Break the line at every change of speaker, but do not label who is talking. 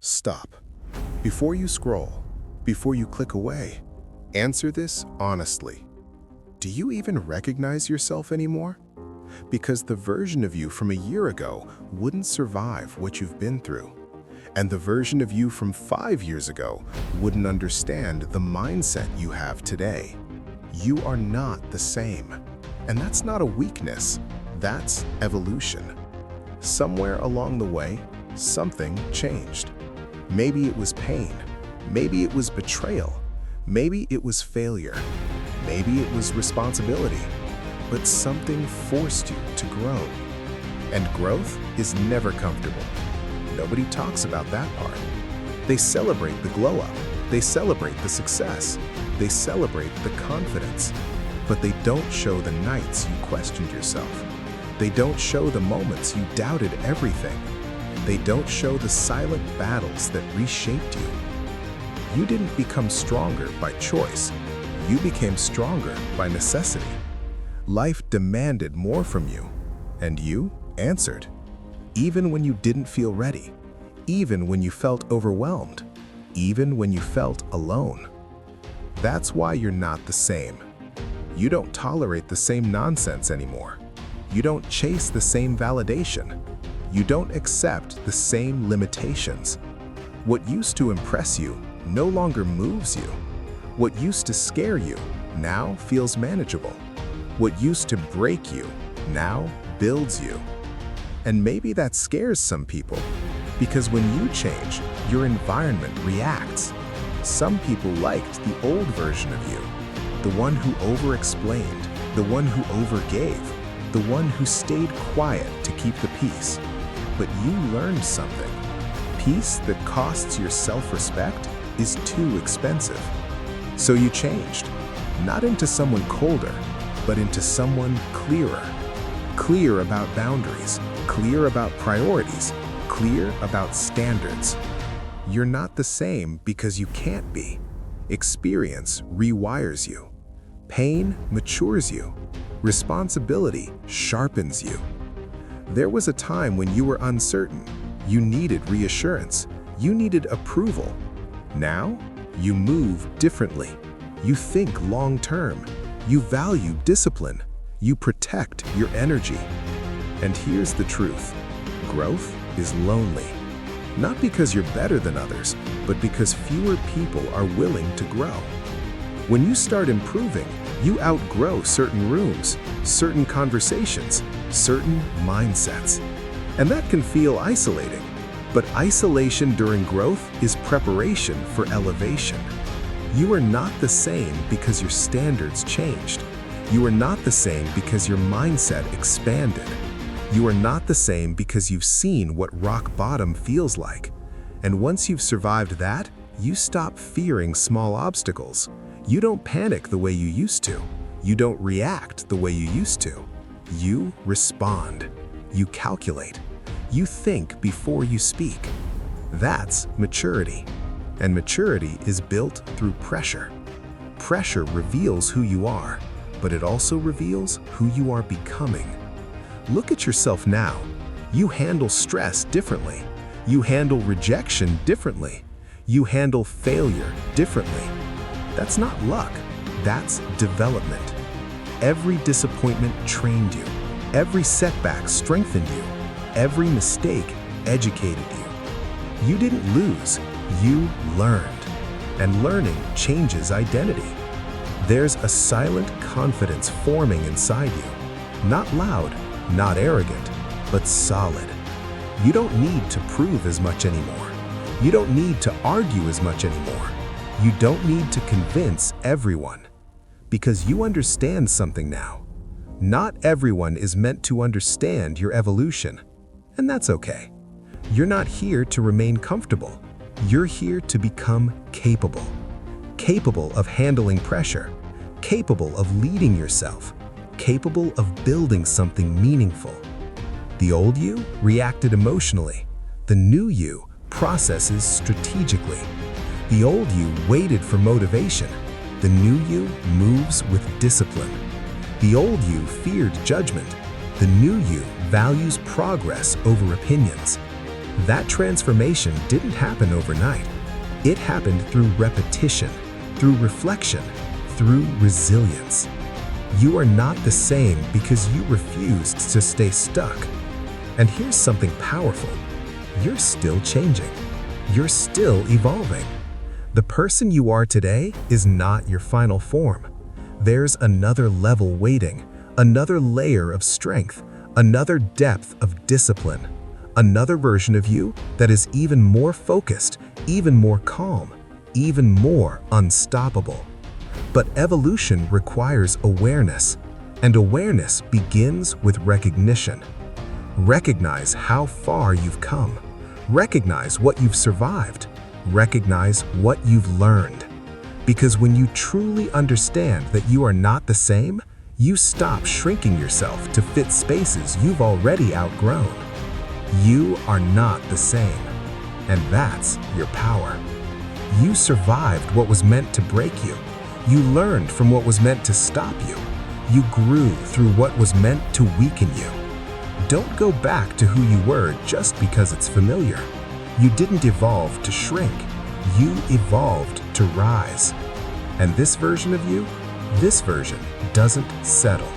Stop. Before you scroll, before you click away, answer this honestly. Do you even recognize yourself anymore? Because the version of you from a year ago wouldn't survive what you've been through. And the version of you from 5 years ago wouldn't understand the mindset you have today. You are not the same. And that's not a weakness, that's evolution. Somewhere along the way, something changed. Maybe it was pain, maybe it was betrayal, maybe it was failure, maybe it was responsibility, but something forced you to grow. And growth is never comfortable. Nobody talks about that part. They celebrate the glow up, they celebrate the success, they celebrate the confidence, but they don't show the nights you questioned yourself. They don't show the moments you doubted everything. They don't show the silent battles that reshaped you. You didn't become stronger by choice. You became stronger by necessity. Life demanded more from you, and you answered. Even when you didn't feel ready, even when you felt overwhelmed, even when you felt alone. That's why you're not the same. You don't tolerate the same nonsense anymore. You don't chase the same validation. You don't accept the same limitations. What used to impress you no longer moves you. What used to scare you now feels manageable. What used to break you now builds you. And maybe that scares some people, because when you change, your environment reacts. Some people liked the old version of you, the one who over-explained, the one who overgave, the one who stayed quiet to keep the peace. But you learned something. Peace that costs your self-respect is too expensive. So you changed, not into someone colder, but into someone clearer. Clear about boundaries, clear about priorities, clear about standards. You're not the same because you can't be. Experience rewires you. Pain matures you. Responsibility sharpens you. There was a time when you were uncertain. You needed reassurance. You needed approval. Now, you move differently. You think long-term. You value discipline. You protect your energy. And here's the truth. Growth is lonely. Not because you're better than others, but because fewer people are willing to grow. When you start improving, you outgrow certain rooms, certain conversations, certain mindsets. And that can feel isolating. But isolation during growth is preparation for elevation. You are not the same because your standards changed. You are not the same because your mindset expanded. You are not the same because you've seen what rock bottom feels like. And once you've survived that, you stop fearing small obstacles. You don't panic the way you used to. You don't react the way you used to. You respond. You calculate. You think before you speak. That's maturity. And maturity is built through pressure. Pressure reveals who you are, but it also reveals who you are becoming. Look at yourself now. You handle stress differently. You handle rejection differently. You handle failure differently. That's not luck, that's development. Every disappointment trained you. Every setback strengthened you. Every mistake educated you. You didn't lose, you learned. And learning changes identity. There's a silent confidence forming inside you. Not loud, not arrogant, but solid. You don't need to prove as much anymore. You don't need to argue as much anymore. You don't need to convince everyone. Because you understand something now. Not everyone is meant to understand your evolution. And that's okay. You're not here to remain comfortable. You're here to become capable. Capable of handling pressure. Capable of leading yourself. Capable of building something meaningful. The old you reacted emotionally. The new you processes strategically. The old you waited for motivation. The new you moves with discipline. The old you feared judgment. The new you values progress over opinions. That transformation didn't happen overnight. It happened through repetition, through reflection, through resilience. You are not the same because you refused to stay stuck. And here's something powerful. You're still changing. You're still evolving. The person you are today is not your final form. There's another level waiting, another layer of strength, another depth of discipline, another version of you that is even more focused, even more calm, even more unstoppable. But evolution requires awareness, and awareness begins with recognition. Recognize how far you've come. Recognize what you've survived. Recognize what you've learned. Because when you truly understand that you are not the same, you stop shrinking yourself to fit spaces you've already outgrown. You are not the same, and that's your power. You survived what was meant to break you. You learned from what was meant to stop you. You grew through what was meant to weaken you. Don't go back to who you were just because it's familiar. You didn't evolve to shrink. You evolved to rise. And this version of you, this version doesn't settle.